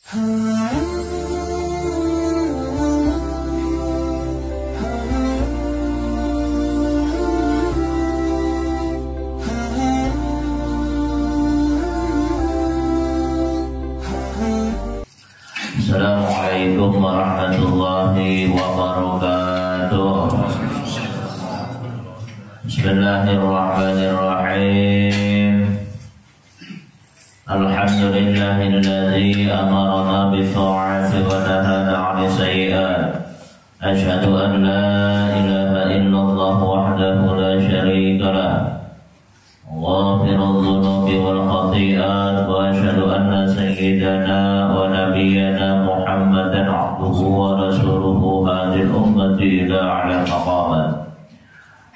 Assalamualaikum warahmatullahi wabarakatuh. Bismillahirrahmanirrahim. Alhamdulillahilladzi amarna bi-tha'ati wa nahana 'anil sayyi'at. Asyhadu an la ilaha illallah wahdahu la syarika lah. Ghafirudz dzunubi wal khati'at wa asyhadu anna sayyidana wa nabiyyana Muhammadan 'abduhu wa rasuluhu hadil ummati ila 'ala maqamat.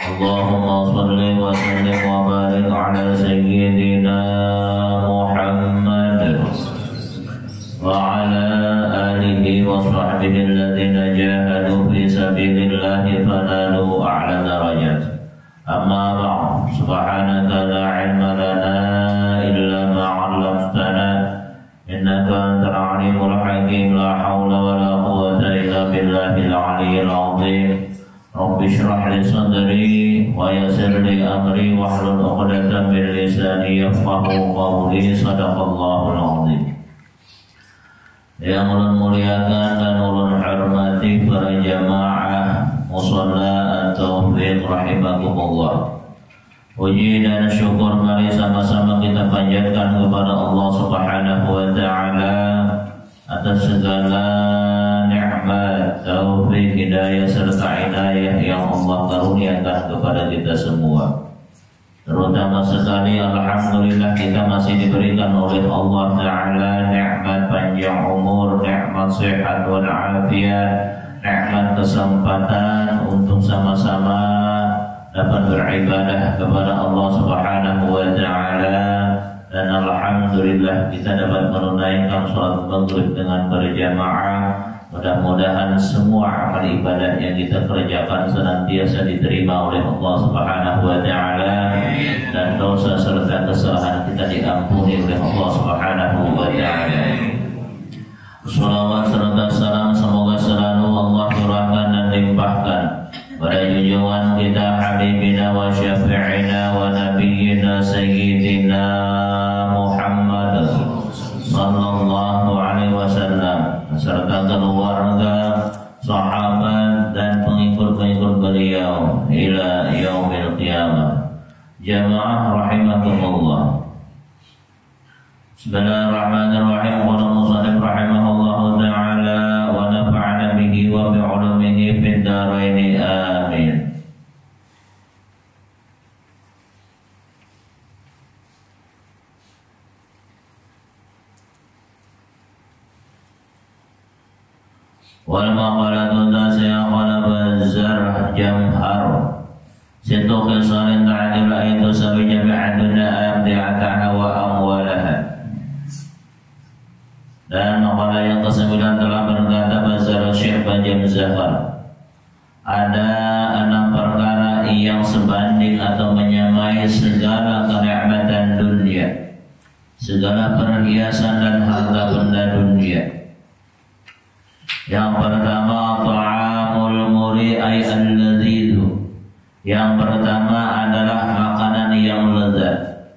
Allahumma shalli wa sallim wa barik 'ala sayyidina Muhammad wa 'ala alihi wa sahbihi alladziina jahadu fi sabilillahi fanalu a'la darajat. Amma ba'd, subhanaka la 'ilma lana illa ma 'allamtana innaka antal 'alimul hakim. La haula wa la quwwata illa billahil 'aliyyil 'azim. Rabbi shrah li sadri wa yassir li amri wahlul 'uqdatam min lisani yafqahu qawli. Shadaqallahul 'azim. Yang ulun muliakan dan ulun hormati para jamaah musalla at-taufiq rahimakumullah. Puji dan syukur mari sama-sama kita panjatkan kepada Allah Subhanahu wa taala atas segala nikmat, taufik, hidayah serta inayah yang Allah karuniakan kepada kita semua. Terutama sekali alhamdulillah kita masih diberikan oleh Allah taala nikmat panjang umur, nikmat sehat wal afiat, nikmat kesempatan untuk sama-sama dapat beribadah kepada Allah Subhanahu wa taala. Dan alhamdulillah kita dapat menunaikan salat maghrib dengan berjamaah. Mudah-mudahan semua amal ibadah yang kita kerjakan senantiasa diterima oleh Allah Subhanahu wa taala dan dosa serta kesalahan kita diampuni oleh Allah Subhanahu wa taala. Shalawat serta salam semoga selalu Allah curahkan dan limpahkan pada junjungan kita Habibina wa Syafi'ina wa Nabiyyina Sayyidina Muhammad sallallahu alaihi wasallam serta keluarga, sahabat dan pengikut-pengikut beliau ila yaumil qiyamah. Jamaah rahimakumullah. Bismillahirrahmanirrahim. Qala musannif rahimahullahu ta'ala wa nafa'ana bihi wa bi 'ulumihi fid dharain. Amin. Wal maqalatu tasi'a qala Bazzar Jamhar situ khisalin ta'adil aitu sawi jami'an dunya amdi'ataha wa amwalaha. Dan maqalah yang ke-9 telah berkata Bazzar Syekh Bajam Zahar, ada 6 perkara yang sebanding atau menyamai segala kenikmatan dunia, segala perhiasan dan harta benda dunia. Yang pertama ta'amul muri ay al-ladhidu. Yang pertama adalah makanan yang lezat.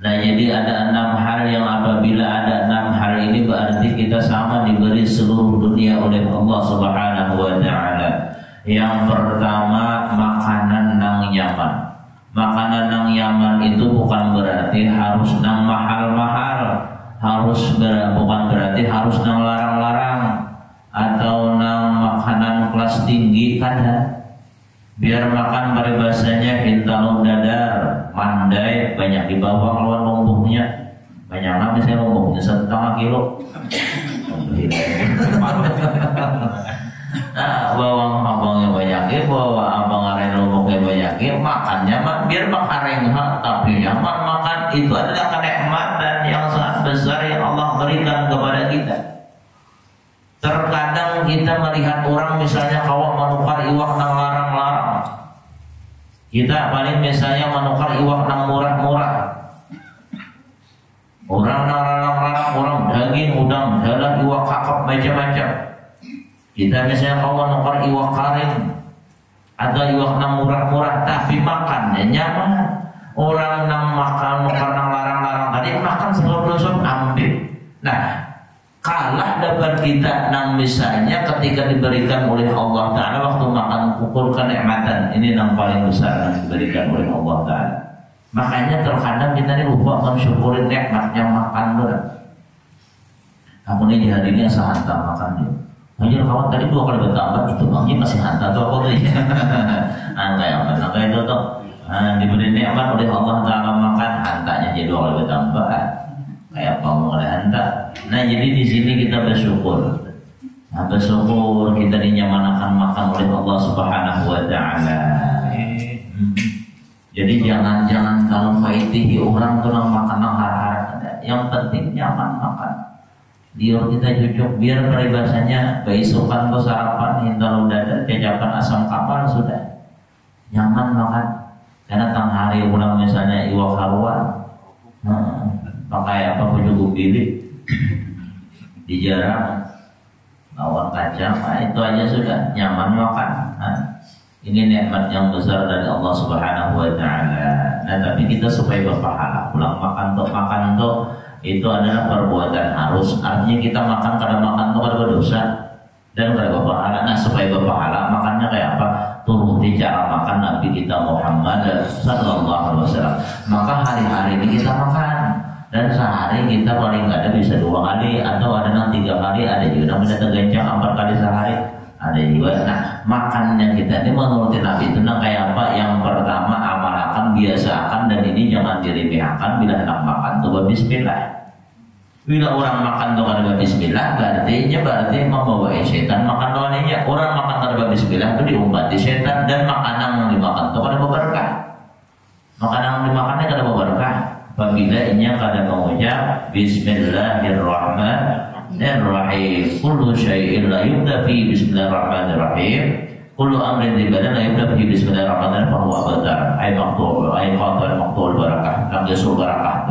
Nah, jadi ada 6 hal yang apabila ada 6 hal ini berarti kita sama diberi seluruh dunia oleh Allah Subhanahu wa taala. Yang pertama makanan nang nyaman. Makanan nang nyaman itu bukan berarti harus nang mahal-mahal, bukan berarti harus nang larang-larang atau nang makanan kelas tinggi kada. Biar makan paribasanya hintalun dadar, mandai banyak dibawa keluar lomboknya. Banyak lah misalnya lomboknya 1,5 kilo. Nah, bawang abangnya banyak, bawa abang aren lomboknya banyak, makannya biar makan tapi nyaman makan itu adalah kenikmatan yang sangat besar yang Allah berikan kepada kita. Terkadang kita melihat orang misalnya kalau menukar iwak nang larang-larang, kita paling misalnya menukar iwak nang murah-murah. Orang nang larang-larang, orang daging udang dalam iwak macam-macam. Kita misalnya kawan nukar iwak karing atau iwak nang murah-murah tapi makannya nyaman. Orang nang makan nukar nang larang-larang tadi makan selop-selop ambil. Nah, kalah dapat kita nang misalnya ketika diberikan oleh Allah Ta'ala waktu makan pukul kenikmatan ini nang paling besar yang diberikan oleh Allah Ta'ala. Makanya terkadang kita ini lupa mensyukuri nikmatnya makan dulu. Aku ini dihadiri asa hantar makan dia. Hanya kawan tadi 2 kali bertambah itu bangnya masih hantar tuh apa tuh ya. Kayak itu tuh diberi nikmat oleh Allah Ta'ala makan hantarnya jadi 2 kali bertambah. Kayak apa mau oleh hantar. Nah jadi di sini kita bersyukur. Nah, bersyukur kita dinyamanakan makan oleh Allah Subhanahu Wa Ta'ala. Jadi jangan kalau faitihi orang tuh nang makan nang har-har. Yang penting nyaman makan. Dior kita cucuk biar peribahasanya beisukan ke sarapan hintal dada kejapan asam kapal sudah nyaman makan. Karena tang hari ulang misalnya iwak haruan, pakai apa baju pilih dijarang lawan kacang, itu aja sudah nyaman makan. Ini nikmat yang besar dari Allah Subhanahu Wa Ta'ala. Nah tapi kita supaya berpahala pulang makan tuh itu adalah perbuatan harus. Artinya kita makan karena makan tuh ada berdosa dan ada berpahala. Nah supaya berpahala makannya kayak apa? Turuti cara makan Nabi kita Muhammad Sallallahu Alaihi Wasallam. Maka hari-hari ini kita makan dan sehari kita paling nggak ada bisa 2 kali atau ada yang 3 kali, ada juga bisa tergencang 4 kali sehari. Ada juga. Nah, makannya kita ini menurut Nabi itu kayak apa? Yang pertama amalkan, biasakan dan ini jangan diremehkan. Bila hendak makan tuh bismillah. Bila orang makan tuh kada bismillah, berarti membawa setan makan lawannya. Orang makan kada bismillah itu diumbati setan dan makanan yang dimakan tuh kada berkah. Makanan yang dimakannya kada berkah. Apabila inya kada mengucap Bismillahirrahmanirrahim. Kullu syai'in la yubda fi bismillahirrahmanirrahim. Kullu amrin ibadah la yubda fi bismillahirrahmanirrahim fahuwa abtar. Ay maqtul barakah. Lam yasul barakah.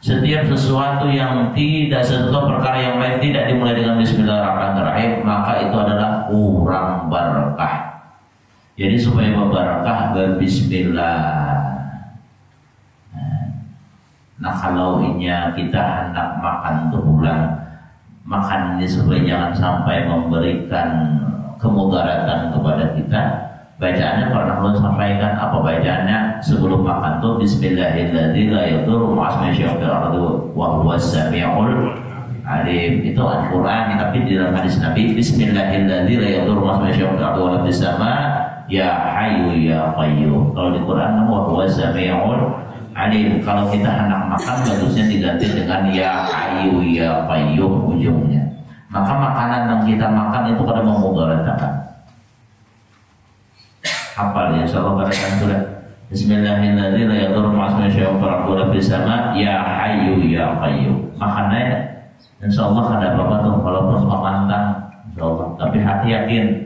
Setiap sesuatu yang tidak sesuatu perkara yang baik tidak dimulai dengan bismillahirrahmanirrahim, maka itu adalah kurang barakah. Jadi supaya berbarakah berbismillah. Nah kalau inya kita hendak makan tuh pulang makan ini supaya jangan sampai memberikan kemudaratan kepada kita. Bacaannya pernah belum sampaikan apa bacaannya sebelum makan tuh Bismillahirrahmanirrahim la yadurru ma'asmi syai'un wa huwas sami'ul alim. Itu Al-Qur'an, tapi di dalam hadis Nabi Bismillahirrahmanirrahim la yadurru ma'asmi syai'un wa la bisama ya hayyu ya qayyum. Kalau di Quran wa huwas sami'ul alim. Kalau kita hendak makan bagusnya diganti dengan ya hayyu ya qayyum ujungnya. Maka makanan yang kita makan itu kada memudaratkan. Hafal ya, insyaallah barakan sudah. Bismillahirrahmanirrahim la yadurru ma'asmi syai'un wa bersama ya hayyu ya qayyum. Makannya insyaallah kada apa-apa tuh walaupun pamantang insyaallah, tapi hati yakin.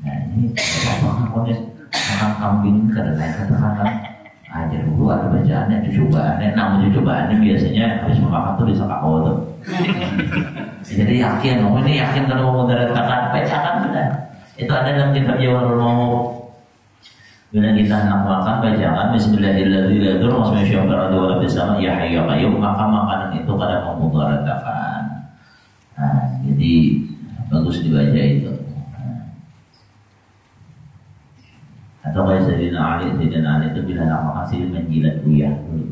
Nah ini apa makan kambing kada naik kata-kata aja dulu ada bacaannya, cobaannya. Namun cobaannya biasanya habis makan tuh bisa KO tuh. Jadi yakin, ini yakin kalau mau mudaratkan bacakan sudah. Itu ada dalam kitab Jawharul Maut. Bila kita hendak makan bacakan Bismillahirrahmanirrahim la yadurru ma'asmi syai'un wa la bisama ya hayyu ya qayyum, maka makanan itu kada memudaratkan. Nah, jadi bagus dibaca itu. Atau kayak Sayyidina Ali itu bila nak makan sih menjilat buah dulu.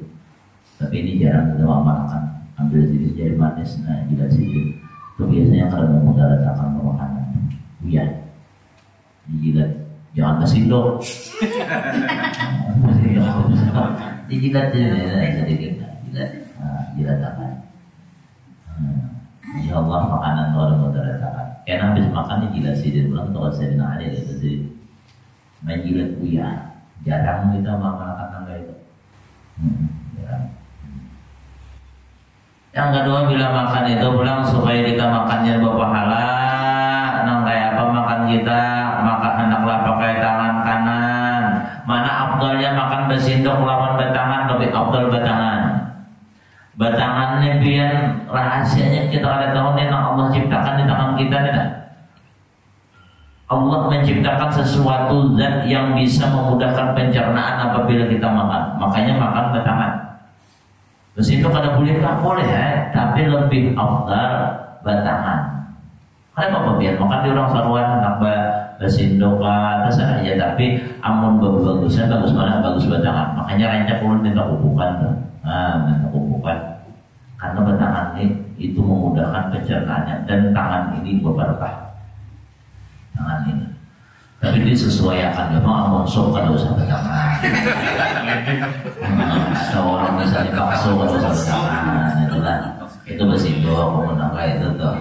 Tapi ini jarang kita makan. Ambil sedikit jari manis, nah jilat sedikit. Itu biasanya kalau memudaratkan makanan buah. Dijilat, jangan kesindok. Dijilat sedikit, jilat apa? Insya Allah makanan itu ada memudaratkan. Karena habis makan dijilat sedikit, pulang itu Sayyidina Ali itu sedikit. Menjilat buaya, jarang kita makan tangga itu. Jarang. Yang kedua bila makan itu pulang supaya kita makannya berpahala. Nang kayak apa makan kita, maka hendaklah pakai tangan kanan. Mana afdalnya makan bersindok lawan batangan, lebih afdal batangan. Batangan ini biar rahasianya kita ada tahu nih, Allah ciptakan di tangan kita tidak. Allah menciptakan sesuatu zat yang bisa memudahkan pencernaan apabila kita makan. Makanya makan batangan. Terus itu kada boleh tak boleh tapi lebih afdal batangan. Karena apa biar makan di orang saruan anak basindoka terserah aja, tapi amun bagusnya bagus mana bagus batangan. Makanya rancak ulun minta kubukan tuh. Minta kubukan. Karena batangan ini itu memudahkan pencernaannya dan tangan ini berberkah. Tangan ini, tapi disesuaikan memang amun sok kalau usah batangan. Ada orang misalnya bakso kalau usah batangan, itu basindo, komun apa itu tuh.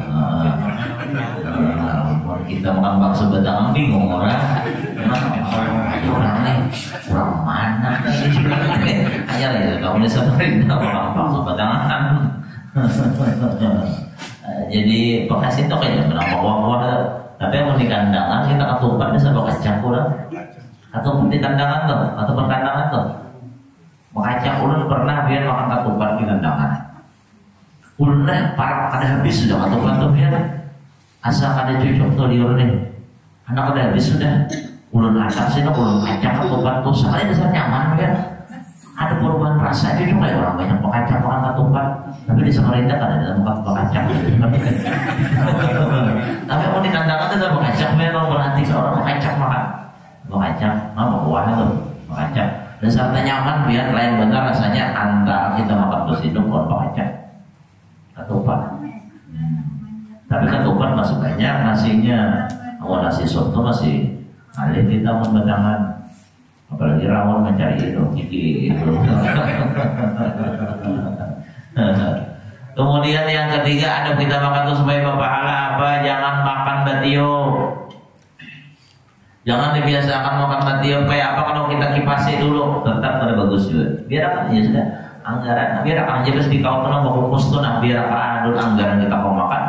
Kita makan bakso batangan bingung orang nih, orang mana? Aja lah itu, kamu bisa perintah makan bakso batangan. Jadi penghasil itu kayak menambah wawah. Tapi yang di kandangan kita ketupat bisa bakacak ulang, atau di kandangan tuh, atau perkandangan tuh, bakacak ulang pernah biar makan ketupat di kandangan. Ulun parah kada habis sudah ketupat tuh biar asal kada cocok tuh di ulun nih, anak kada habis sudah. Ulun acak sih, ulun kacak ketupat tuh sekali dasar nyaman biar ada perubahan rasa itu kayak orang banyak bakacak makan ketupat. Tapi di Samarinda kan ada tempat bakacak. Tapi kalau di kandangan itu bakacak, memang berarti orang bakacak makan. Bakacak, apa buahnya tuh bakacak. Dan saatnya nyaman biar lain benar rasanya antara kita makan besidung atau bakacak. Ketupat. Tapi ketupat masih banyak nasinya. Awal nasi soto masih alih kita membatangan. Apalagi rawon mencari itu, gitu. Kemudian yang ketiga ada kita makan tuh supaya berpahala apa? Jangan makan batiup. Jangan dibiasakan makan batiup. Kayak apa kalau kita kipasi dulu tetap ada bagus juga. Biar apa ya sudah anggaran. Biar akan aja di kau kena bagus tuh. Nah biar akan ada anggaran kita mau makan.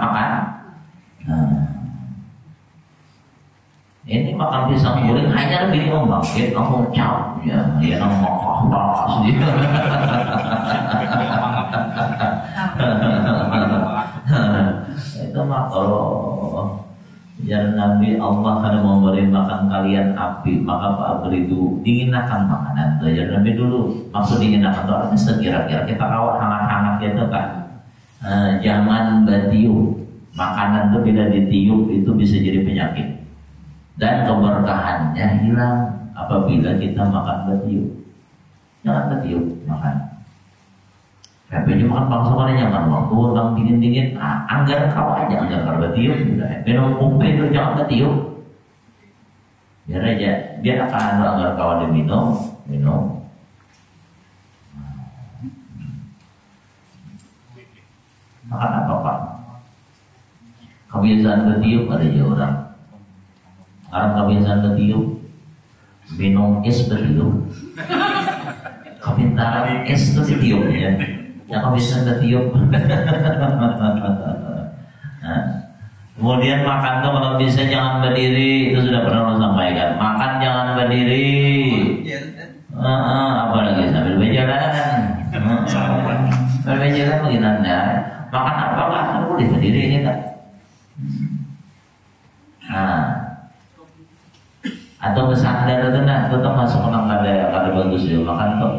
Ini makan pisang goreng hanya lebih membangkit, ngomong cap, ya ngomong pas dia. Itu mah kalau ya Nabi Allah kada memberi makan kalian api, maka Pak beridu dinginkan makanan. Ya Nabi dulu maksud dinginkan itu artinya sekira-kira kita rawat hangat-hangat gitu kan. Jangan batiup, makanan itu bila ditiup itu bisa jadi penyakit. Dan keberkahannya hilang apabila kita makan batiup. Jangan batiup makan. Tapi makan bangsa mana jangan waktu orang dingin-dingin. Anggaran kau aja anggaran batiup. Minum umpe itu jangan batiup. Biar aja, biar akan ada anggaran kau ada minum. Makan apa Pak? Kebiasaan batiup ada aja orang. Orang kebiasaan batiup minum es batiup. Kepintaran es itu ditiup ya. Yang kebiasaan batiup. Nah, kemudian makan tuh kalau bisa jangan berdiri, itu sudah pernah lo sampaikan. Makan jangan berdiri. Apalagi sambil berjalan. Sambil berjalan bagaimana? Makan apa lah? Kan boleh berdiri ini kan. Atau bersandar itu nah tetap masuk orang kada bagus juga makan tuh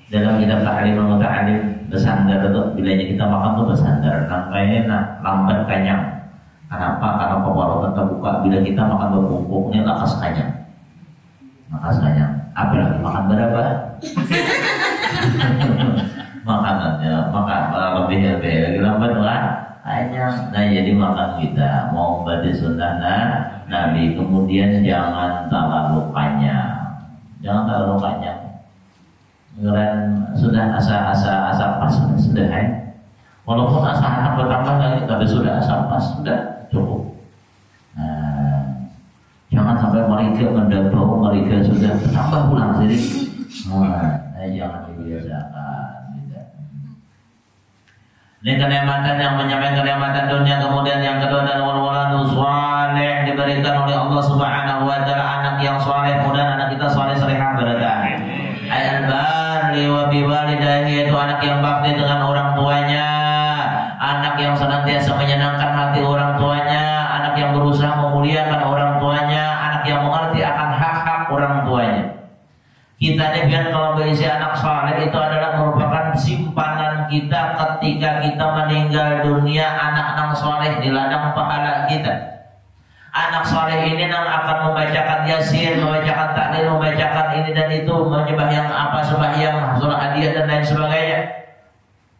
dalam kitab ta'lim al-muta'alim bersandar itu bilanya kita makan tuh bersandar nampaknya lambat kenyang. Kenapa? Karena pembaruan terbuka bila kita makan berkumpuk ini lakas kenyang. Apalagi makan berapa? Makanannya makan lebih lagi lambat lah. Hanya jadi makan kita mau baca sunnah Nabi, kemudian jangan terlalu panjang, Kemudian sudah asa pas sudah walaupun asa anak bertambah lagi, tapi sudah asa pas sudah cukup. Jangan sampai mereka mendebau, mereka sudah bertambah pulang sendiri. Jangan dibiasakan. Ini kenikmatan yang menyampaikan kenikmatan dunia. Kemudian yang kedua adalah waladu saleh, diberikan oleh Allah Subhanahu wa taala anak yang saleh. Kemudian anak kita saleh-salehah berkah. Ayat barri wa biwalidayhi, itu anak yang bakti dengan orang tuanya, anak yang senantiasa menyenangkan hati orang tuanya, memuliakan orang tuanya, anak yang mengerti akan hak-hak orang tuanya. Kita ini biar kalau berisi anak saleh itu adalah merupakan simpanan kita ketika kita meninggal dunia, anak nang saleh di ladang pahala kita. Anak soleh ini yang akan membacakan yasin, membacakan tahlil, membacakan ini dan itu, menyembahyang apa sembahyang, sholat hadiah dan lain sebagainya.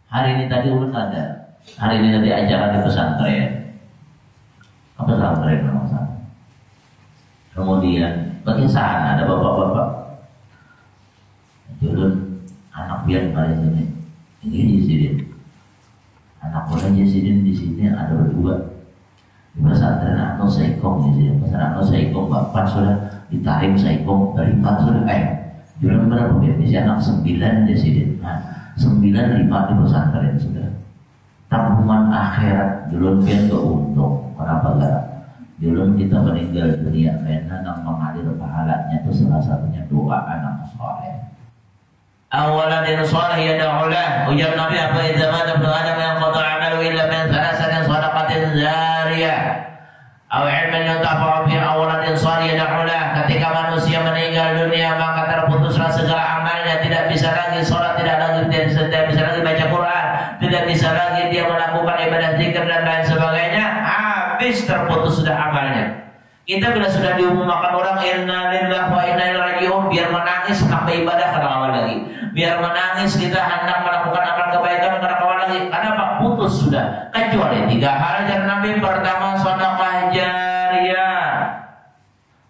Hari ini tadi ulun ada, hari ini tadi ajaran di pesantren. Apa pesantren nama sana? Kemudian bagi sana ada bapak-bapak. Ulun anak biar pada sini, ini Sidin. Anak ulun Sidin di sini ada berdua. Di pesantren Anu Saikong di sini, pesantren Anu Saikong bapak sudah ditarik Saikong dari Pak sudah jualan berapa di sini anak 9 di sini. Nah 9 5 di pesantren sudah. Tabungan akhirat julun pian keuntung. Kenapa enggak? Julun kita meninggal dunia karena yang mengalir pahalanya itu salah satunya doa anak soleh. Awaladin soleh yada'ulah. Ujar Nabi apa idza mata ibnu Adam yang qata amalu illa min thalathatin shadaqatin jariyah aw ilmin yuntafa'u bihi awaladin soleh yada'ulah. Ketika manusia meninggal dunia maka terputuslah segala amalnya, tidak bisa lagi sholat, tidak bisa lagi baca Quran, tidak bisa lagi dia melakukan ibadah zikir dan lain sebagainya. Habis, terputus sudah amalnya. Kita bila sudah diumumkan orang inna lillahi wa inna ilaihi raji'un, biar menangis sampai ibadah kada awal lagi. Biar menangis kita hendak melakukan amal kebaikan kada awal lagi. Kenapa? Putus sudah. Kecuali 3 hal ajaran Nabi. Pertama, sedekah jariyah.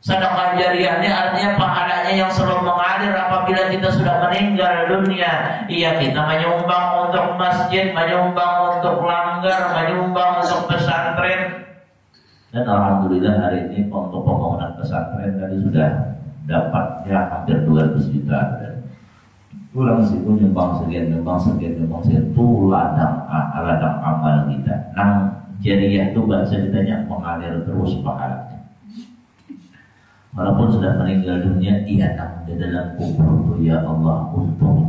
Sedekah jariyah ini artinya pahalanya yang selalu mengalir apabila kita sudah meninggal dunia. Iya, kita menyumbang untuk masjid, menyumbang untuk langgar, menyumbang untuk pesantren. Dan alhamdulillah hari ini untuk pembangunan pesantren tadi sudah dapat ya hampir 200 juta. Pulang situ nyumbang sekian itu ladang amal kita. Nang jariyah itu bahasa ditanya mengalir terus pahalanya. Walaupun sudah meninggal dunia, iya nang di dalam kubur itu ya Allah, untung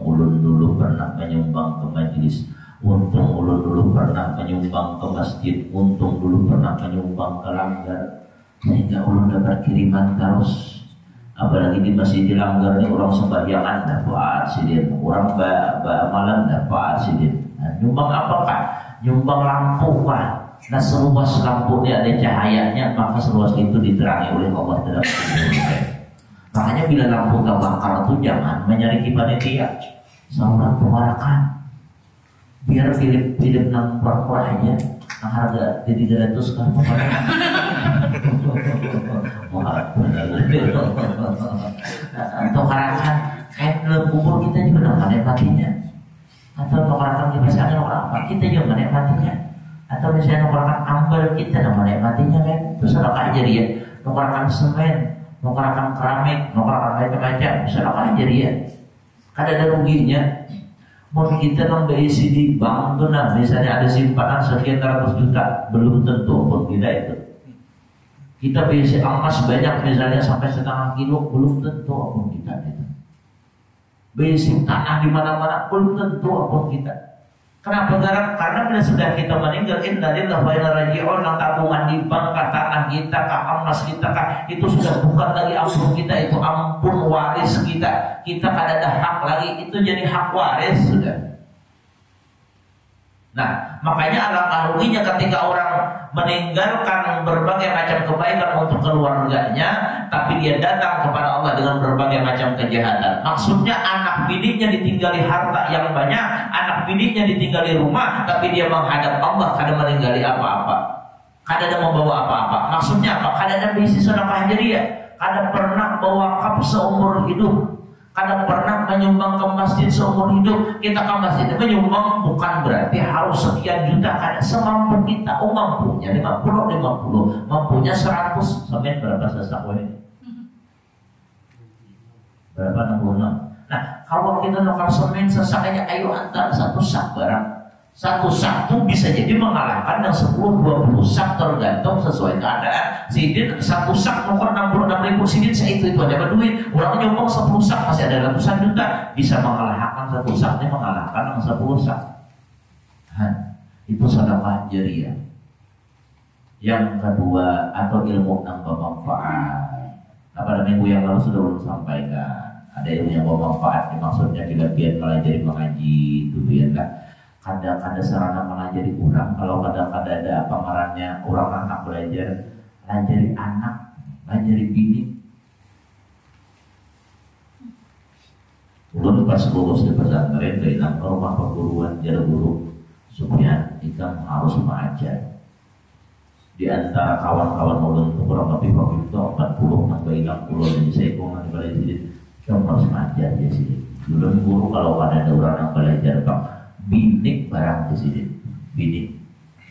ulun dulu pernah menyumbang ke majelis. Untung ulun dulu pernah menyumbang ke masjid, untung dulu pernah menyumbang ke langgar, sehingga ulun dapat kiriman terus. Apalagi di masjid di langgar ini orang sembahyangan dapat sidin, orang malam dapat sidin. Nah, nyumbang apakah? Nyumbang lampu kah? Nah seluas lampu ini ada cahayanya, maka seluas itu diterangi oleh Allah dalam kubur. Makanya bila lampu terbakar itu jangan menyari panitia, seorang pemarakan. Biar film nang murah-murahnya nang harga di 300 kan atau karakan kayak dalam kubur kita juga nang menikmatinya, atau nongkrakan di misalnya nongkrakan kita juga menikmatinya, atau misalnya nongkrakan ambal kita nang menikmatinya kan. Terus sedekah jariyah, nongkrakan semen, nongkrakan keramik, nongkrakan macam-macam, sedekah jariyah kan ada ruginya. Mau kita nang berisi di bank tuh, nah misalnya ada simpanan sekian ratus juta, belum tentu pun kita itu. Kita berisi emas banyak misalnya sampai 0,5 kilo, belum tentu pun kita itu. Berisi tanah di mana-mana, belum tentu pun kita. Kenapa? Karena bila sudah kita meninggal, inna lillahi wa inna ilaihi raji'un, nang tabungan di bank, tanah kita, emas kita, itu sudah bukan lagi ampun kita, itu ampun waris kita. Kita kada ada hak lagi, itu jadi hak waris sudah. Nah, makanya alangkah ruginya ketika orang meninggalkan berbagai macam kebaikan untuk keluarganya, tapi dia datang kepada Allah dengan berbagai macam kejahatan. Maksudnya anak bininya ditinggali harta yang banyak, anak bininya ditinggali rumah, tapi dia menghadap Allah kada meninggali apa-apa, kada ada membawa apa-apa. Maksudnya apa? Kada ada berisi sedekah jariyah, kada pernah bawa wakaf seumur hidup, kada pernah menyumbang ke masjid seumur hidup. Kita ke masjid menyumbang bukan berarti harus sekian juta, kada semampu kita. Oh mampunya 50, mampunya 100. Sampai berapa sesak ini? Berapa 66? Nah kalau kita nukar semen sesaknya, ayo antar 1 sak barang. 1 sak itu bisa jadi mengalahkan yang 10-20 sak tergantung sesuai keadaan. Sidin 1 sak nukar 66.000 sidin itu aja berduit. Orang nyumbang 10 sak masih ada ratusan juta, bisa mengalahkan 1 saknya, mengalahkan yang 10 sak. Itu sedekah jariyah. Yang kedua, atau ilmu yang bermanfaat. Pada minggu yang lalu sudah sampaikan, ada ilmu yang bermanfaat. Maksudnya bila biar melajari mengaji itu biarlah. Kadang-kadang sarana melajari orang, kalau kadang-kadang ada pamerannya orang anak belajar, melajari anak, melajari bini. Ulun pas lulus di pesantren bilang ke rumah perguruan jadi guru supaya kita harus mengajar. Di antara kawan-kawan ulun itu kurang lebih waktu itu 40 sampai 60 jadi saya kurang pada sini kita harus mengajar ya sini. Ulun guru kalau ada orang yang belajar bang binik barang di sini binik.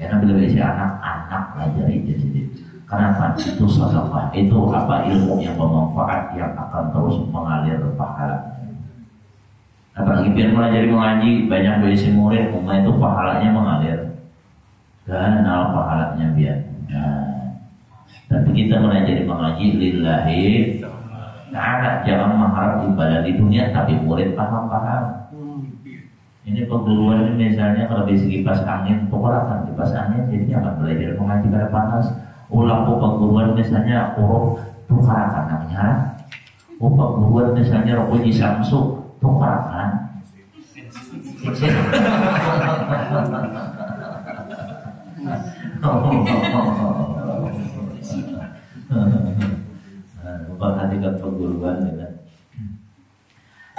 Karena bila biasa anak-anak belajar di sini. Kenapa? Itu sedekah, itu apa ilmu yang bermanfaat yang akan terus mengalir pahala. Apalagi biar melajari mengaji banyak berisi murid, itu pahalanya mengalir. Ganal pahalanya biar. Nah, tapi kita melajari mengaji lillahi ta'ala, jangan mengharap ibadah di dunia tapi murid paham-paham. Ini perguruan ini misalnya kalau bisa kipas angin, pokoknya kipas angin jadi akan belajar mengaji pada panas. Ulang perguruan misalnya huruf tukarakan namanya. Perguruan misalnya Rokuji Samsu tukarakan. Perhatikan perguruan gitu.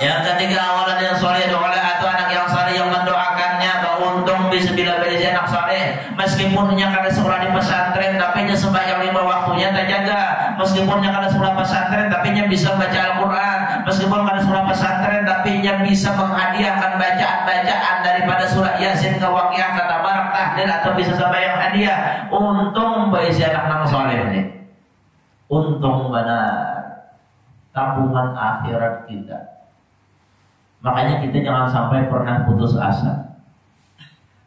Yang ketiga, awalan yang soleh doa atau anak yang soleh yang mendoakannya beruntung bisa bila beli anak soleh. Meskipun nya kada sekolah di pesantren, tapi nya sembahyang 5 waktunya terjaga. Meskipun nya kada sekolah pesantren, tapi nya bisa baca Al-Quran. Meskipun kada sekolah pesantren, tapi nya bisa menghadiahkan bacaan-bacaan daripada surah Yasin ke Waqiah, ke Tabarak, Tahlil atau bisa sembahyang hadiah. Untung bagi anak nang soleh ini. Untung benar tabungan akhirat kita. Makanya kita jangan sampai pernah putus asa.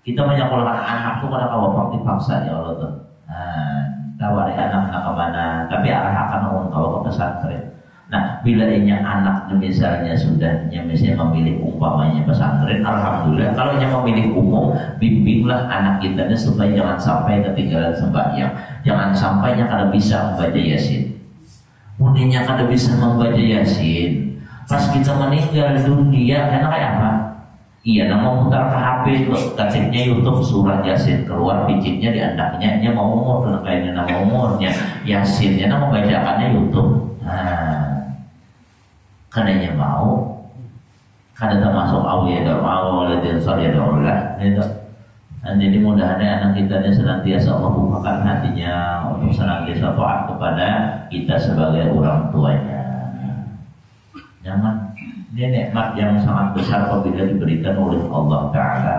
Kita menyekolahkan anak tuh pada kawapak dipaksa ya Allah tuh. Nah, tawari anak kemana? Tapi arahkan untuk ke pesantren. Nah, bila ini anak misalnya sudah misalnya memilih umpamanya pesantren, alhamdulillah. Kalau yang memilih umum, bimbinglah anak kita supaya jangan sampai ketinggalan sembahyang. Jangan sampai nya kada bisa membaca Yasin. Muninya kada bisa membaca Yasin. Pas kita meninggal dunia, karena kayak apa? Iya, nama putar ke HP itu, ketiknya YouTube surah Yasin keluar, picitnya di andaknya, nya mau umur, kayaknya nama umurnya Yasinnya, nama bacaannya YouTube. Nah, karena mau, karena termasuk awliya mau oleh dia soleh daulah, itu. Dan jadi mudah-mudahan anak kita ini senantiasa Allah bukakan hatinya untuk senantiasa taat kepada kita sebagai orang tuanya. Nyaman. Ini nikmat yang sangat besar apabila diberikan oleh Allah Ta'ala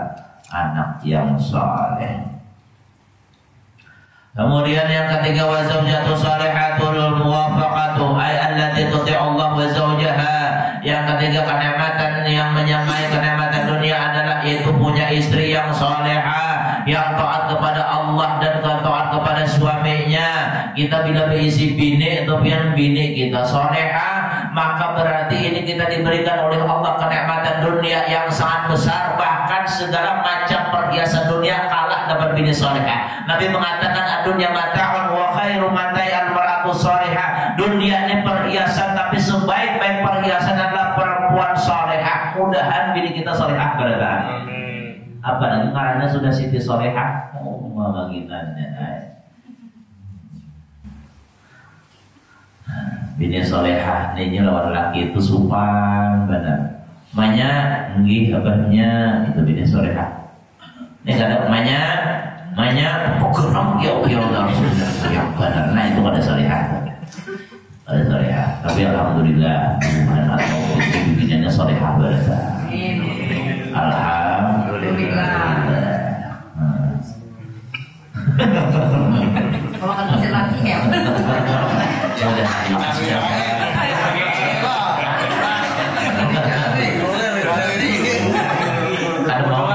anak yang saleh. Kemudian yang ketiga, wa zaujatu salihatul muwafaqatu ay allati tuti'u Allah wa zaujaha. Yang ketiga, kenikmatan yang menyamai kenikmatan dunia adalah yaitu punya istri yang salehah, yang taat kepada Allah dan taat kepada suaminya. Kita bila berisi bini atau bini kita salehah, maka berarti ini kita diberikan oleh Allah kenikmatan dunia yang sangat besar, bahkan segala macam perhiasan dunia kalah dapat bini salehah. Nabi mengatakan dunia mata'un wa khairu matai al-mar'atu salihah. Dunia ini perhiasan, tapi sebaik-baik perhiasan adalah perempuan salehah. Mudahan bini kita salehah berada. Apalagi karena sudah Siti salehah, baginannya. Bini solehah ini lawan laki itu supan benar. Manya nggih kabarnya itu bini solehah. Ini kata manya program ya harus yang benar. Nah itu pada solehah. Pada solehah. Tapi alhamdulillah Tuhan atau bininya solehah berada. Alhamdulillah. Kalau kan masih laki ya. Ada mau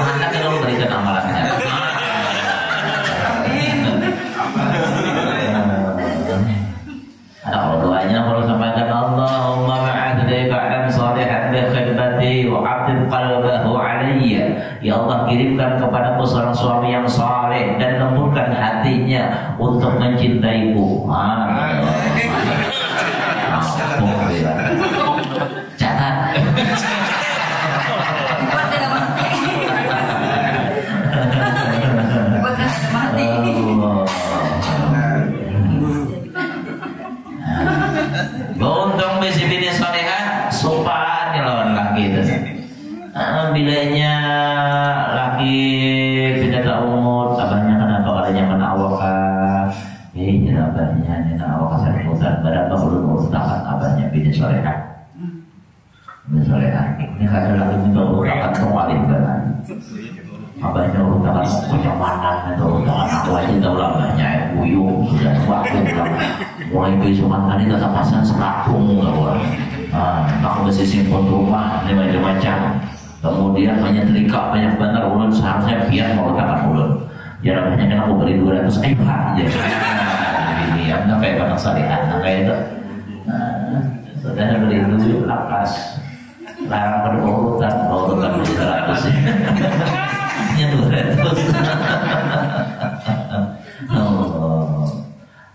Anda kan kalau berikan amalannya. Ada kalau doanya kalau sampaikan Allahumma ma'adli ba'dan salihan bi khair ibadi wa aqim qalbahu alayya. Ya Allah, kirimkan kepadaku seorang suami yang saleh dan lembutkan hatinya untuk mencintaiku. Catat. Untung bisi bini soleha sopan ya lawan laki itu. Bilanya laki tidak tak umur, abahnya kenapa kalanya mana awakah? Abahnya nina awakah sarimutan berapa ulun takat abahnya bini soleha. Bini soleha. Ini kada laki minta urutakan kembali kan. Abahnya urutakan kenyamanan itu urutakan aku aja tahu abahnya buyung sudah waktu mulai besokan tadi tetap pasang serakung lah. Aku masih simpan rumah ini macam-macam. Kemudian menyetrika banyak benar ulun seharusnya biar mau letakkan ulun. Jaraknya kan aku beli 200 aja. Ini ya, kayak barang syariat, kayak itu. Sudah beli dulu lapas. Larang berurutan beli 100. Hanya 200.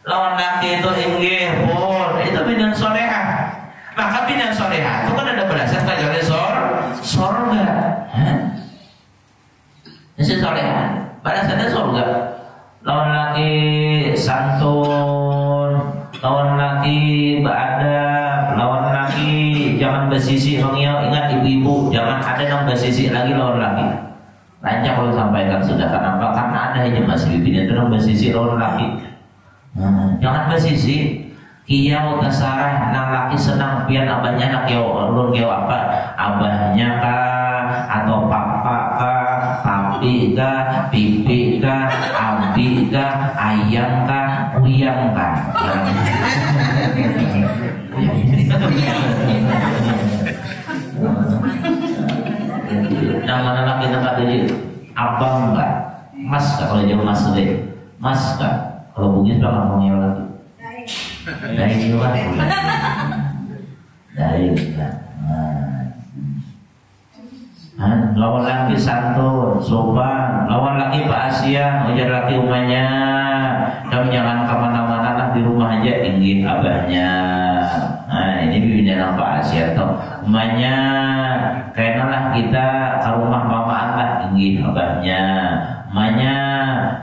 Lawan laki itu inggih pun itu bidang soleha. Maka bidang soleha itu kan ada berasal dari sorga. Ini soleha balasannya sorga. Lawan laki santun, lawan laki beradab, lawan laki jangan bersisi mengiau. Ingat ibu-ibu, jangan ada yang bersisi lagi lawan laki. Lancar kalau sampaikan sudah kenapa? Karena ada aja masih bibirnya itu yang bersisi lawan laki. Jangan bersisi kiau tasarah nang laki senang pian abahnya nak kiau ulun kiau apa abahnya kah atau papa kah papi kah pipi kah abi kah ayang kah uyang kah. Nama laki nak jadi abang kah mas kah kalau jauh mas deh mas kah. Kalau bugis bakal mengiau lagi. Dari luar. Dari luar. Lawan laki santun, sopan. Lawan laki Pak Asia, ujar laki umahnya. Dan jangan kemana-mana lah di rumah aja inggih abahnya. Nah ini bibirnya Pak Asia tuh. Umahnya, kayaknya lah kita ke rumah mamaan lah inggih abahnya. Makanya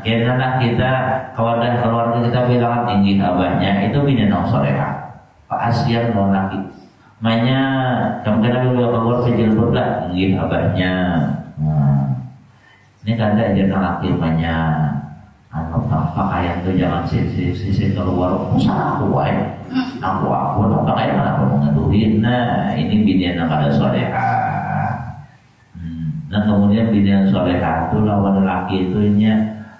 kayaknya kita kawadan keluarga kita bilang tinggi abahnya itu bini nong soleha Pak Asian nong laki. Makanya kadang-kadang juga keluar kecil berdak tinggi abahnya. Ini kada aja nong laki makanya anu pakaian tuh jangan sisi keluar usaha aku aku pakaian mana aku mengeduhin. Nah ini bini nong kada soleha. Dan kemudian bidang soleha itu lawan laki itu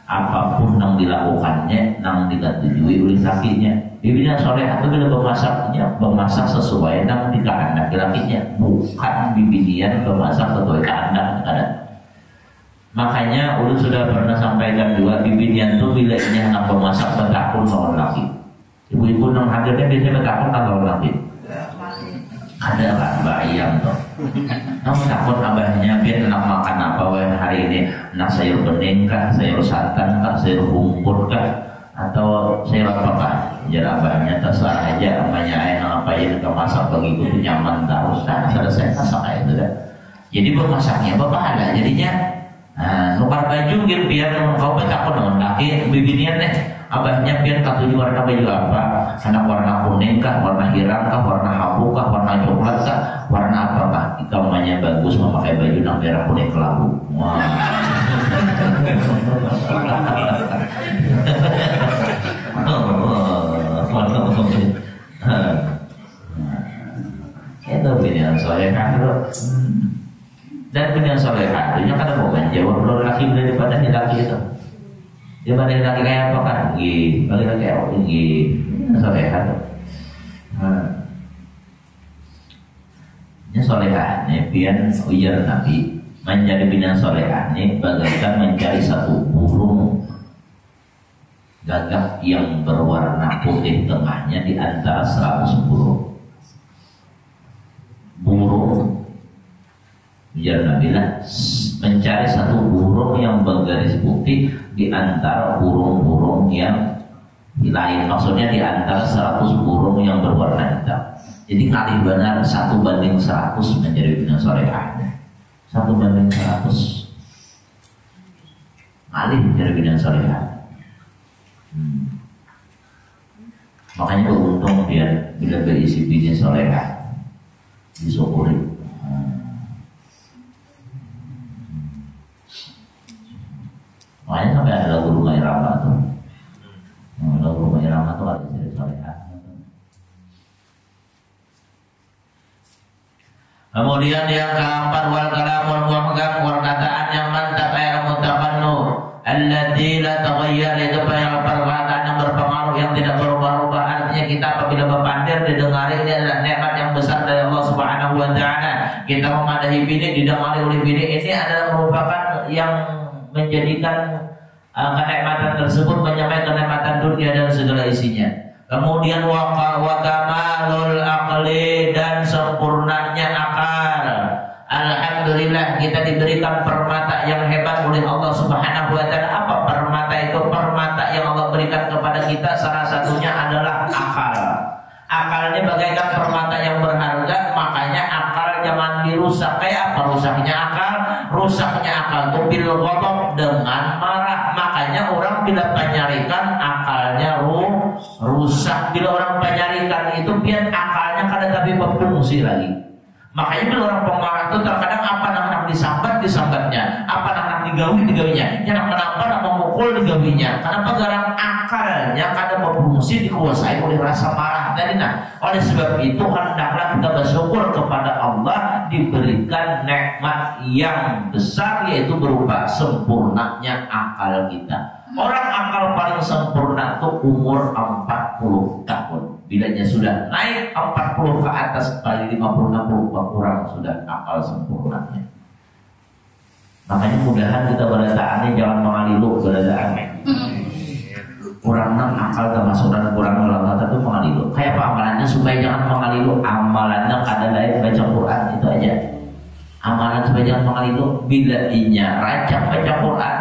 apapun yang dilakukannya, yang diketujui oleh lakinya. Bidang soleha itu bila bermasak sesuai yang dikehendak lakinya, bukan bibinian bermasak sesuai kehendak. Makanya ulun sudah pernah sampaikan juga bibinian itu bila ini hendak bermasak bertakun lawan laki. Ibu-ibu yang hadirnya biasanya bertakun lawan laki. Ada kan bayang tuh. Kamu takut abahnya biar nak makan apa hari ini? Nak sayur bening kah, sayur santan kah, sayur bumbur kah, atau sayur apa kah? Jadi abahnya terserah aja, amanya ayah ngapain ke masak begitu nyaman terus. Nah selesai masak kayak itu dah. Jadi bermasaknya berpahala jadinya. Nukar baju gitu biar kau takut dengan laki bibinian deh. Abahnya biar katuju warna baju apa? Anak warna kuning kah, warna hiram kah, warna abu kah, warna coklat kah, warna apa kah? Ikamanya bagus memakai baju yang merah kuning kelabu. Wah. Itu pilihan soleha itu. Dan pilihan soleha itu kan ada bukan jawab laki daripada laki itu. Dia balik lagi kayak apa kan? Balik lagi kayak apa? Soleha tuh. Ini soleha ini pian ujar Nabi menjadi bina soleha ini bagaikan mencari satu burung gagak yang berwarna putih tengahnya di antara 100 burung. Burung Ujar Nabi lah, mencari satu burung yang bergaris putih di antara burung-burung yang lain. Maksudnya di antara 100 burung yang berwarna hitam. Jadi kali benar 1:100 menjadi bina solehah. 1:100 kali menjadi bina solehah. Makanya beruntung dia bila berisi bina solehah, disyukuri. Makanya sampai ada lagu Rumah Irama tuh. Lagu Rumah Irama tuh ada istri solehah. Kemudian yang keempat, wal kalamul muhkam, perkataan yang mantap ayat mutaqannu allati la taghayyar, itu perkataan yang berpengaruh yang tidak berubah-ubah. Artinya kita apabila berpandir didengari, ini adalah nikmat yang besar dari Allah Subhanahu wa taala. Kita memadahi bini, didengari oleh bini, ini adalah merupakan yang menjadikan kenikmatan tersebut menyamai kenikmatan dunia dan segala isinya. Kemudian wa kamalul aqli, dan sempurnanya akal. Alhamdulillah kita diberikan permata yang hebat oleh Allah Subhanahu wa taala. Apa permata itu? Permata yang Allah berikan kepada kita salah satunya adalah akal. Akal ini bagaikan permata yang berharga, makanya akal jangan dirusak. Kayak apa rusaknya akal? Rusaknya akal itu bil ghadab, dengan marah. Makanya orang bila penyarikan akalnya rusak. Bila orang penyarikan itu biar akalnya kadang tapi berfungsi lagi. Makanya bila orang pemarah itu terkadang apa nak disambatnya, apa nak digawinya, yang kenapa nak memukul digawinya. Kenapa? Garang akalnya kadang berfungsi dikuasai oleh rasa marah tadi. Oleh sebab itu hendaklah kita bersyukur kepada Allah diberikan nikmat yang besar, yaitu berupa sempurnanya akal kita. Orang akal paling sempurna itu umur 40 tahun. Bilanya sudah naik 40 ke atas, kali 50-60 kurang sudah akal sempurnanya. Makanya mudahan kita beradaannya jangan mengalilu beradaannya. Kurang akal kemasukan, kurang ngelakata itu mengalilu. Kayak apa amalannya supaya jangan mengalilu? Amalannya kadang lain baca Quran, itu aja. Amalan supaya jangan mengalilu, bila inya rancang baca Quran.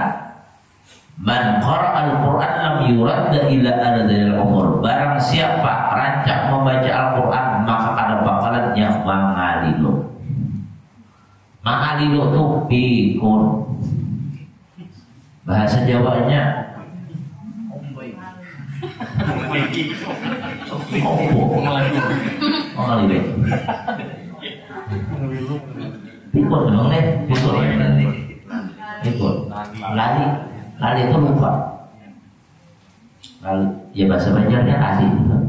Man qara'al Quran lam yurad ila adzal umur. Barang siapa rancang membaca Al-Quran, maka ada bakalan yang mengalilu. Mengalilu itu pikun. Bahasa Jawanya mengalilu. Pikun dong nih, pikun. Lali itu lupa. Lali, ya bahasa Banjarnya lali juga.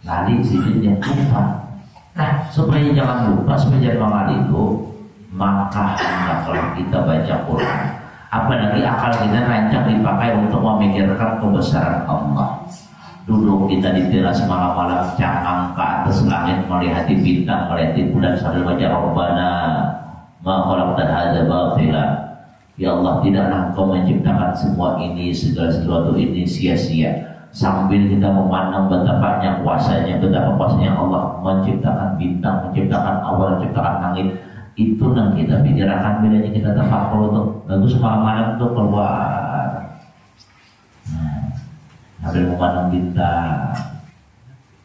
Lali sini lupa. Nah, supaya jangan lupa, supaya jangan mengalilu, maka hendaklah kita baca Quran. Apalagi akal kita rancang dipakai untuk memikirkan kebesaran Allah. Duduk kita di teras malam-malam, cangkang ke atas langit, melihat bintang, melihat bulan sambil baca Rabbana ma khalaqta hadza batila. Ya Allah, tidaklah Engkau menciptakan semua ini, segala sesuatu ini sia-sia. Sambil kita memandang betapa kuasanya Allah menciptakan bintang, menciptakan awan, menciptakan langit. Itu yang kita pikirkan bedanya kita tafakkur tuh. Bagus malam-malam tuh keluar. Sambil memandang bintang.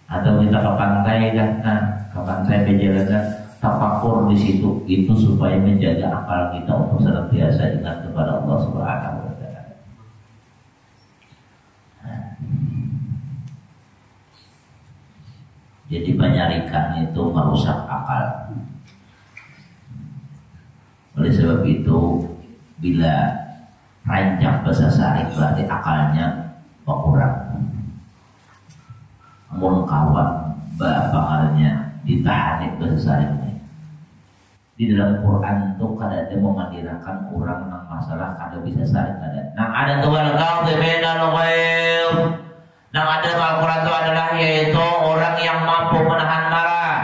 Atau kita ke pantai kan, ke pantai berjalan. Tafakur di situ itu supaya menjaga akal kita untuk senantiasa ingat kepada Allah Subhanahu wa taala. Jadi penyarikan itu merusak akal. Oleh sebab itu bila rancang bahasa sarik berarti akalnya berkurang. Mun kawan bakalnya ditahan bahasa sariknya. Di dalam Quran itu kada ada memandirakan orang yang masalah kada bisa sarik kada. Nang ada tuwal kadhimin al-ghaib. Nang ada Al-Quran itu adalah yaitu orang yang mampu menahan marah.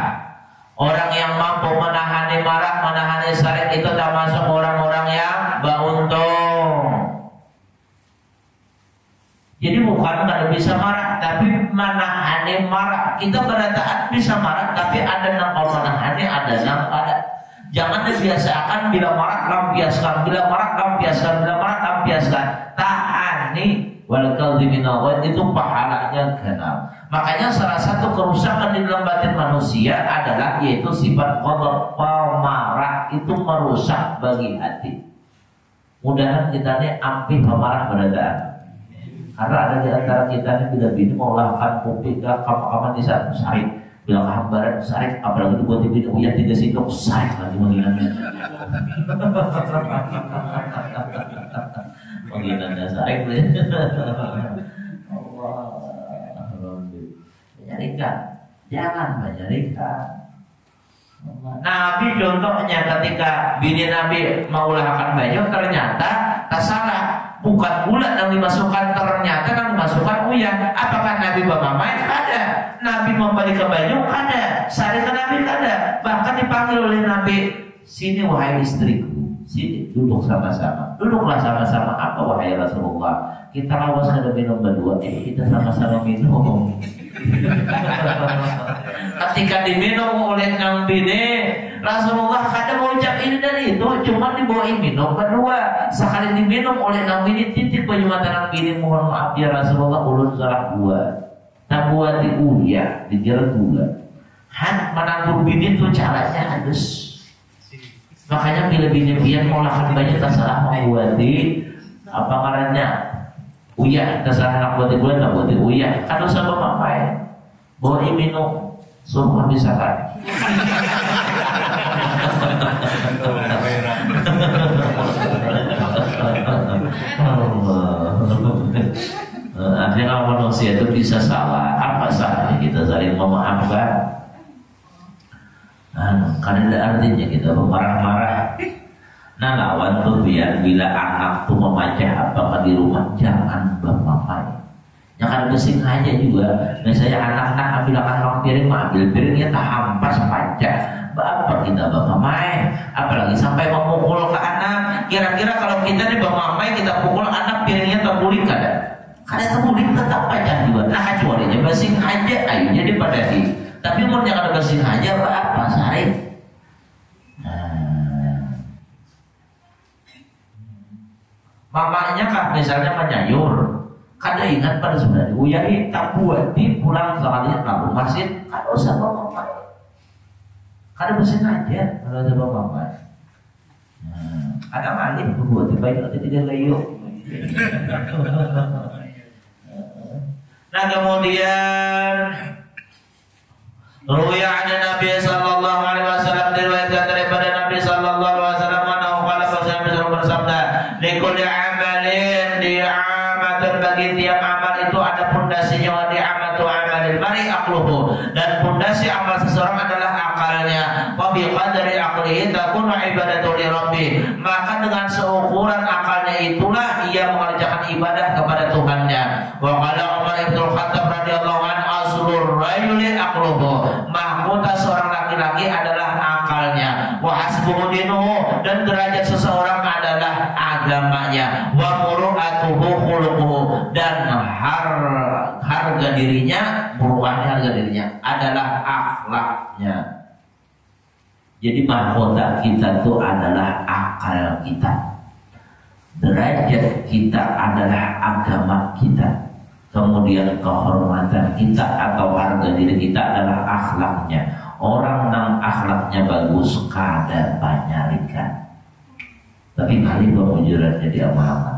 Orang yang mampu menahan marah, menahan sarik itu termasuk orang-orang yang beruntung. Jadi bukan kada bisa marah, tapi menahan marah. Kita pada taat bisa marah, tapi ada yang kau menahani, ada yang kada. Jangan dibiasakan bila marah lampiaskan, bila marah lampiaskan, bila marah lampiaskan. Ta'ani wal kadhibina itu pahalanya genap. Makanya salah satu kerusakan di dalam batin manusia adalah yaitu sifat ghadab, pemarah itu merusak bagi hati. Mudahan kita ini ampih pemarah beradaan. Karena ada di antara kita ini bila bini mengolahkan kuping ke kamar di sana sarik, bila kehambaran sarik, apalagi buat bini uyah 3 sendok sarik lagi mengingatnya. Mengingatnya sarik tuh. Menyarikan, jangan menyarikan. Nabi contohnya ketika bini Nabi mengulahkan baju ternyata tak salah. Bukan bulat yang dimasukkan, ternyata yang dimasukkan uyah. Apakah Nabi bermamai? Kada. Nabi membalikan baju? Kada. Syariat Nabi kada. Bahkan dipanggil oleh Nabi, sini wahai istriku, sini duduk sama-sama. Duduklah sama-sama. Apa wahai Rasulullah? Kita lawas kada minum berdua, kita sama-sama minum. Ketika diminum oleh Nang Bini, Rasulullah kadang mengucap ini dan itu, cuma dibawain minum berdua. Sekali diminum oleh Nang Bini, titip baju mata Nang Bini, mohon maaf ya Rasulullah, ulun salah buat. Tak buat diuya, dikira gula. Han menanggur bini itu caranya halus. Makanya bila bini pian mau lakukan banyak tak salah membuat di apa ngarannya uya, tak salah nak buat di gula, tak buat di uya. Kan usah memakai, bawa minum. Semua bisa kan? Artinya kalau manusia itu bisa salah, apa salahnya kita saling memaafkan? Karena ada artinya kita marah-marah. Nah lawan tuh biar bila anak tuh memacah apakah di rumah jangan bermamai. Yang kan besing aja juga. Misalnya anak-anak ambilkan orang piring, ambil piringnya tak hampas panca. Bapak kita bermamai, apalagi sampai memukul ke anak. Kira-kira kalau kita nih bermamai, kita pukul anak piringnya terbulik kada? Kada terbulik tetap panjang juga. Nah kecualinya besing aja, ayunya dipadati. Tapi mau jangan besing aja, apa sari? Mamanya kah misalnya menyayur. Kada ingat pada sebenarnya uyahi tak buat di pulang sekalinya lalu masjid kada usah bapak kada mesin aja kalau ada bapak ada malih buat dibaik nanti tidak layu. Nah kemudian ruya ada Nabi sallallahu alaihi wasallam diriwayatkan daripada Nabi sallallahu alaihi wasallam qala bersabda likulli amalin bagi tiap amal itu ada pondasinya wa ni'matu amalil mar'i aqluhu dan pondasi amal seseorang adalah akalnya wa bi qadri aqlihi takunu ibadatu li rabbih maka dengan seukuran akalnya itulah ia mengerjakan ibadah kepada Tuhannya wa qala Umar bin Khattab radhiyallahu anhu aslur rajuli aqluhu mahkota seorang laki-laki adalah akalnya wa hasbuhu dinuhu dan derajat seseorang adalah agamanya wa muru'atuhu khuluquhu dan harga dirinya, buruannya harga dirinya adalah akhlaknya. Jadi mahkota kita itu adalah akal kita, derajat kita adalah agama kita, kemudian kehormatan kita atau harga diri kita adalah akhlaknya. Orang yang akhlaknya bagus kada banyarikan, tapi kali pemujurannya dia amal.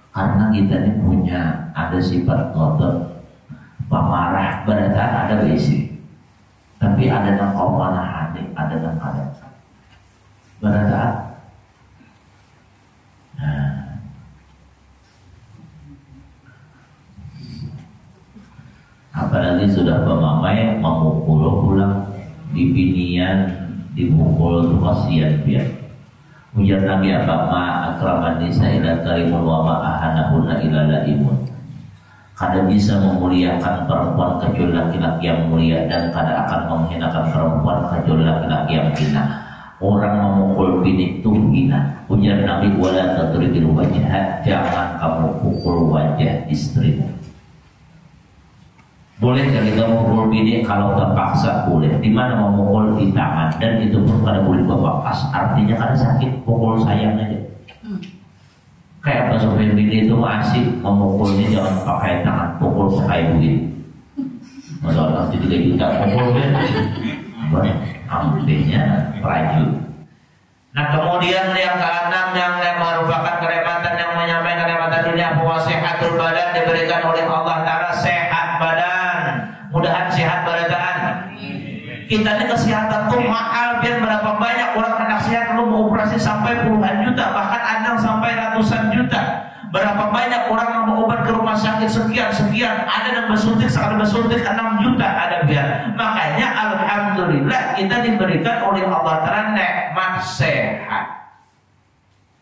Karena kita ini punya ada sifat ghadab, pemarah, beradaan ada besi. Tapi ada yang amanah hati, ada yang kada. Beradaan. Apalagi sudah pemamai memukul pulang, dibinian, dipukul tuh kasihan biar. Ujar Nabi apa ma akraman nisa ila karimun wa ma ahanahunna ila laimun. Kada bisa memuliakan perempuan kecuali laki-laki yang mulia dan kada akan menghinakan perempuan kecuali laki-laki yang hina. Orang memukul bini itu hina. Ujar Nabi wala tadribul wajha, jangan kamu pukul wajah istrimu. Boleh kan kita memukul bini kalau terpaksa boleh. Di mana memukul di tangan dan itu pun pada boleh bekas. Artinya kan sakit, pukul sayang aja. Kayak Pak Sofyan bini itu asik memukulnya jangan pakai tangan, pukul pakai duit. Kalau nanti 3 juta pukul kan, boleh. Artinya lanjut. Nah kemudian yang keenam yang merupakan kenikmatan yang menyampaikan kenikmatan dunia, wasihatul badan, diberikan oleh Allah Ta'ala sehat badan. Mudahan sehat badan. Kita ini kesehatan tuh mahal, biar berapa banyak orang hendak sehat belum operasi sampai puluhan juta, bahkan ada sampai ratusan juta. Berapa banyak orang yang berobat ke rumah sakit sekian, ada yang bersuntik, sekali bersuntik 6 juta ada biar. Makanya alhamdulillah kita diberikan oleh Allah Ta'ala nikmat sehat.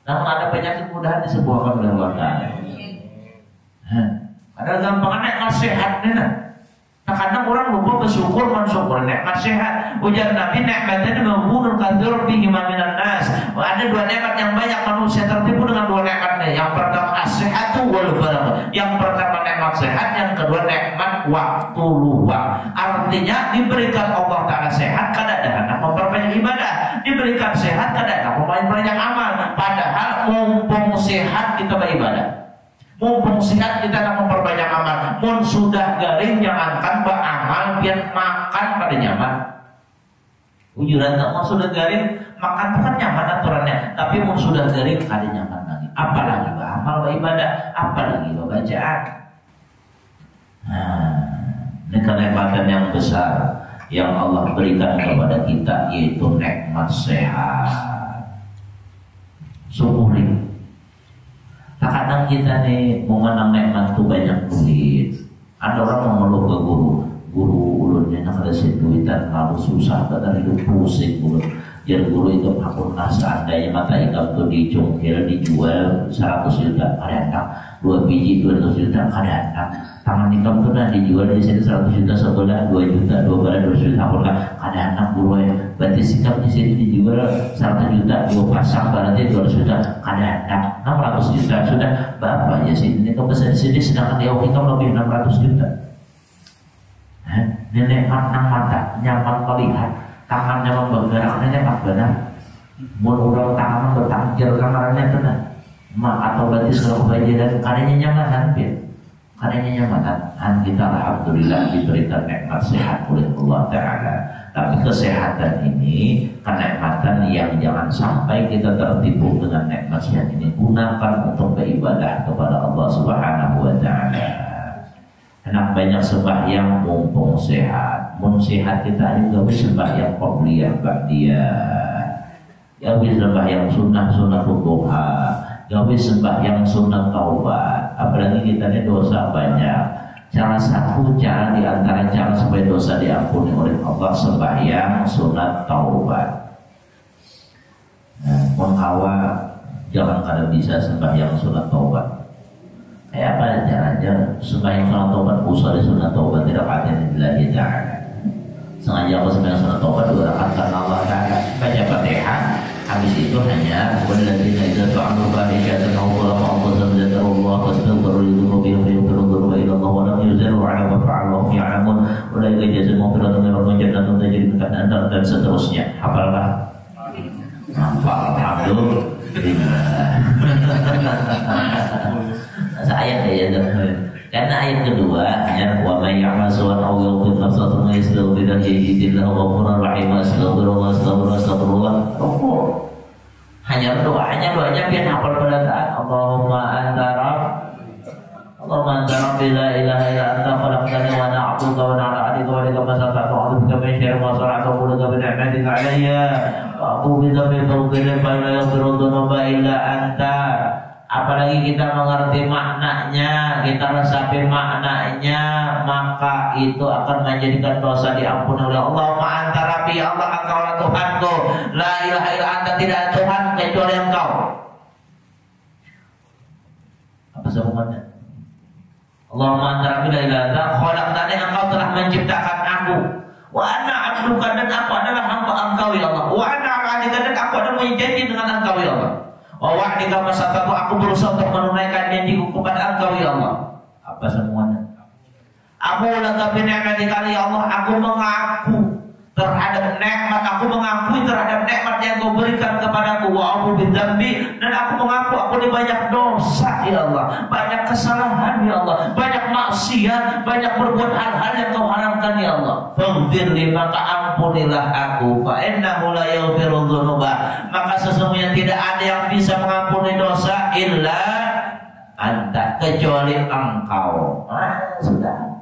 Namun ada penyakit mudahan disembuhkan oleh Allah Ta'ala. Ada gampang nikmat sehat nih. Kadang orang lupa bersyukur, mensyukur nikmat sehat. Ujar Nabi, nikmatnya membunuh kathir bihi minan nas. Ada 2 nikmat yang banyak manusia tertipu dengan 2 nikmatnya. Yang pertama as-sihatu wal faragh. Yang pertama nikmat sehat, yang kedua nikmat waktu luang. Artinya diberikan Allah Ta'ala sehat kadang-kadang memperbanyak ibadah, diberikan sehat kadang-kadang memperbanyak amal. Padahal mumpung sehat kita beribadah, mumpung sehat kita akan memperbanyak amal. Mun sudah garing jangankan beramal, biar makan pada nyaman. Ujuran tak mau sudah garing makan itu kan nyaman aturannya, tapi mun sudah garing kada nyaman lagi. Apalagi beramal beribadah, apalagi bacaan. Nah, ini kenikmatan yang besar yang Allah berikan kepada kita, yaitu nikmat sehat. Syukuri. Kadang kita nih mengenang nikmat itu banyak duit. Ada orang mengeluh ke guru ulunnya nak ada duitan lalu susah, kadang hidup pusing guru. Jadi guru itu pun seandainya mata ikan itu dicungkil dijual 100 juta kadang-kadang, 2 biji 200 juta kadang-kadang. Tangan ikan itu nah dijual di sini 100 juta sebelah, 2 juta 2 bulan 200 juta kadang-kadang guru ya. Berarti sikap di sini dijual 100 juta 2 pasang berarti 200 juta kadang-kadang 600 juta sudah berapa aja sih ini kebesar di sini, sedangkan di kita lebih 600 juta. Nenek mata nyaman melihat, tangannya bergerak, nyaman benar. Mun udah tangan bertangkir kamarnya benar. Atau berarti segala kebajikan kadangnya nyaman hampir. Kadangnya nyaman kita alhamdulillah diberikan nikmat sehat oleh Allah Ta'ala. Tapi kesehatan ini kenikmatan yang jangan sampai kita tertipu dengan nikmat sehat ini. Gunakan untuk beribadah kepada Allah Subhanahu wa Ta'ala. Enak banyak sembahyang mumpung sehat. Mun sehat kita juga bisa sembahyang qobliyah ba'diyah. Ya bisa sembahyang sunnah duha. Ya bisa sembahyang sunnah taubat. Apalagi kita ini dosa banyak. Salah satu cara di antara cara supaya dosa diampuni oleh Allah sembahyang sunat taubat. Mun hawa jangan kada bisa sembahyang sunat taubat. Kayak apa caranya sembahyang sunat taubat, usul sunat taubat tidak ada lillahi ta'ala. Sengaja aku sembahyang sunat taubat 2 rakaat karena Allah Ta'ala, baca Fatihah. Habis itu hanya walladzina idza fa'alu fahishatan aw zalamu anfusahum dzakarullah fastaghfiru li dzunubihim fayaghfiru ila Allah wa lam yuziru 'ala ma fa'alu wa hum ya'lamun ulaika jazaohum maghfiratun min rabbihim jannatun tajri min tahtiha al-anhar dan seterusnya. Hafalkah? Hafal, alhamdulillah. Ayat ya, karena ayat kedua hanya wa may ya'mal su'an aw yaqul nafsatan yastaghfir yajidillahu ghafurur rahim astagfirullah. Hanya doanya biar hafal pada taat. Allahumma anta rabb la ilaha illa anta khalaqtani wa ana 'abduka wa ana 'ala 'ahdika wa lika masata'tu wa a'udzu bika min syarri ma sana'tu wa a'udzu bi ni'matika 'alayya wa a'udzu bika min fadlika fa la yaghfiru dhunuba illa anta. Apalagi kita mengerti maknanya, kita resapi maknanya, maka itu akan menjadikan dosa diampuni oleh Allah. Anta Rabbi, Allah engkaulah Tuhanku, la ilaha illa anta, tidak ada Tuhan kecuali engkau. Apa sambungannya? Allahumma anta Rabbi la ilaha illa anta khalaqtani, engkau telah menciptakan aku. Wa ana 'abduka, dan aku adalah hamba engkau ya Allah. Wa ana 'ala 'ahdika, dan aku ada menjanji dengan engkau ya Allah. Wa wa'dika masatatu, aku berusaha untuk menunaikan janjiku kepada engkau ya Allah. Apa semuanya? Aku laka bi ni'matika ya Allah, aku mengaku terhadap nikmat, aku mengakui terhadap nikmat yang Kau berikan kepadaku. Wa aku bidzambi, dan aku mengaku aku ini banyak dosa ya Allah, banyak kesalahan ya Allah, banyak maksiat, banyak berbuat hal-hal yang Kau haramkan ya Allah. Faghfirli, maka ampunilah aku. Fa innahu la yaghfiru dzunuba, maka sesungguhnya tidak ada yang bisa mengampuni dosa illa Anta, kecuali Engkau. Sudah.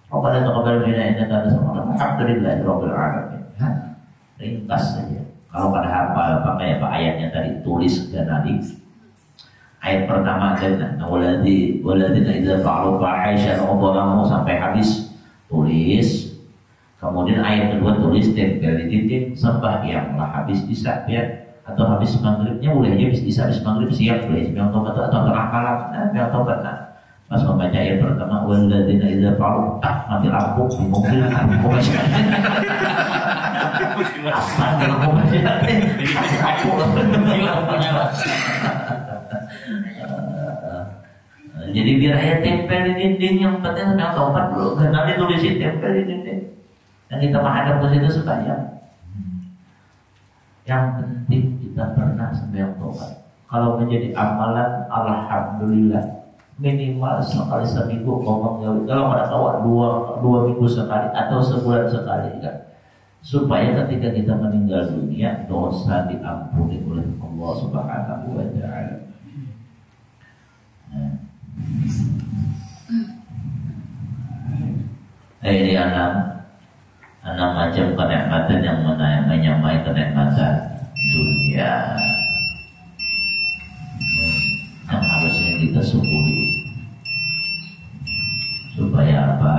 Kepada taqabbal minna innaka antas samiul alim. Alhamdulillahirabbil alamin. Ringkas saja. Kalau pada hafal pakai apa ayatnya tadi, tulis dan nanti. Ayat pertama kan waladina idza fa'alu fahishatan aw dhalamu sampai habis, tulis. Kemudian ayat kedua tulis, tempel di titik sembahyanglah habis isya ya, atau habis maghribnya boleh aja habis maghrib siap boleh yang tobat atau tengah malam yang tobat. Pas membaca ayat pertama walladzina idza fa'alu, mati lampu di mobil aku baca. Apa yang aku baca? Jadi biar ayat tempel di dinding, yang penting yang tobat dulu. Nanti tulisin tempel di dinding. Dan kita menghadap ke situ sebanyak. Yang penting kita pernah sembahyang tobat. Kalau menjadi amalan, alhamdulillah. Minimal sekali seminggu ngomong jauh. Kalau pada kawat dua minggu sekali atau sebulan sekali kan, supaya ketika kita meninggal dunia dosa diampuni oleh Allah Subhanahu wa Ta'ala. Ini enam macam kenikmatan yang menyamai kenikmatan dunia yang harusnya kita syukuri. Supaya apa?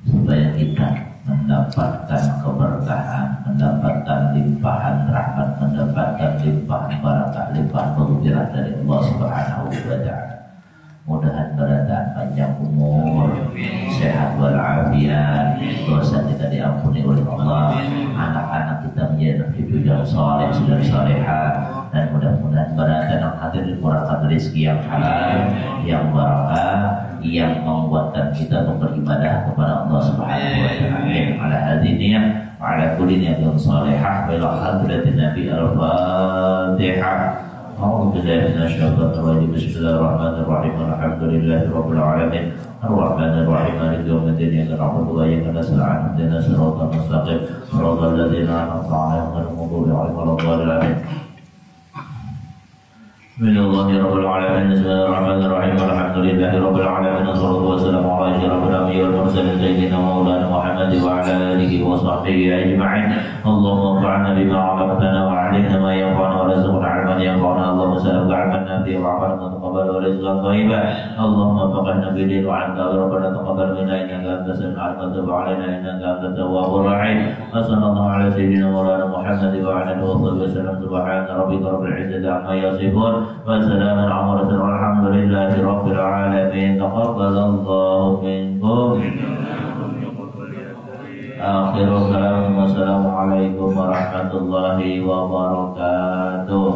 Supaya kita mendapatkan keberkahan, mendapatkan limpahan rahmat, mendapatkan limpahan barakah, limpahan maghfirah dari Allah Subhanahu wa Ta'ala. Mudahan berdatang panjang umur, sehat walafiat, dosa kita diampuni oleh Allah, anak-anak kita menjadi cucu yang soleh, sudah solehah, dan mudah-mudahan berdatang yang hadir dimurahkan rezeki yang halal, yang barakah, yang menguatkan kita untuk beribadah kepada Allah Subhanahu wa Ta'ala. Ala hadiniyah wa ala kulli niyatin salihah wa ila hadratin Nabi al-Fatihah. أعوذ بالله من الشيطان الرجيم. بسم الله الرحمن الرحيم. الحمد لله رب العالمين الرحمن الرحيم مالك يوم الدين إياك نعبد وإياك نستعين اهدنا الصراط المستقيم صراط الذين أنعمت عليهم غير المغضوب عليهم ولا الضالين. بسم الله رب العالمين. بسم الله الرحمن الرحيم. الحمد لله رب العالمين والصلاة والسلام على أشرف الأنبياء والمرسلين سيدنا مولانا محمد وعلى آله وصحبه أجمعين. اللهم انفعنا بما علمتنا وعلمنا ما ينفعنا وارزقنا علما ينفعنا. اللهم سلمك علما نافعا وعملا متقبلا ورزقا طيبا. اللهم فقهنا في الدين وعلمنا ربنا تقبل منا إنك أنت السميع العليم وتب علينا إنك أنت التواب الرحيم. وصلى الله على سيدنا مولانا محمد وعلى آله وصحبه وسلم. سبحان ربك رب العزة عما يصفون وسلام على المرسلين والحمد لله رب العالمين. تقبل الله منكم. آخر الكلام والسلام عليكم ورحمة الله وبركاته.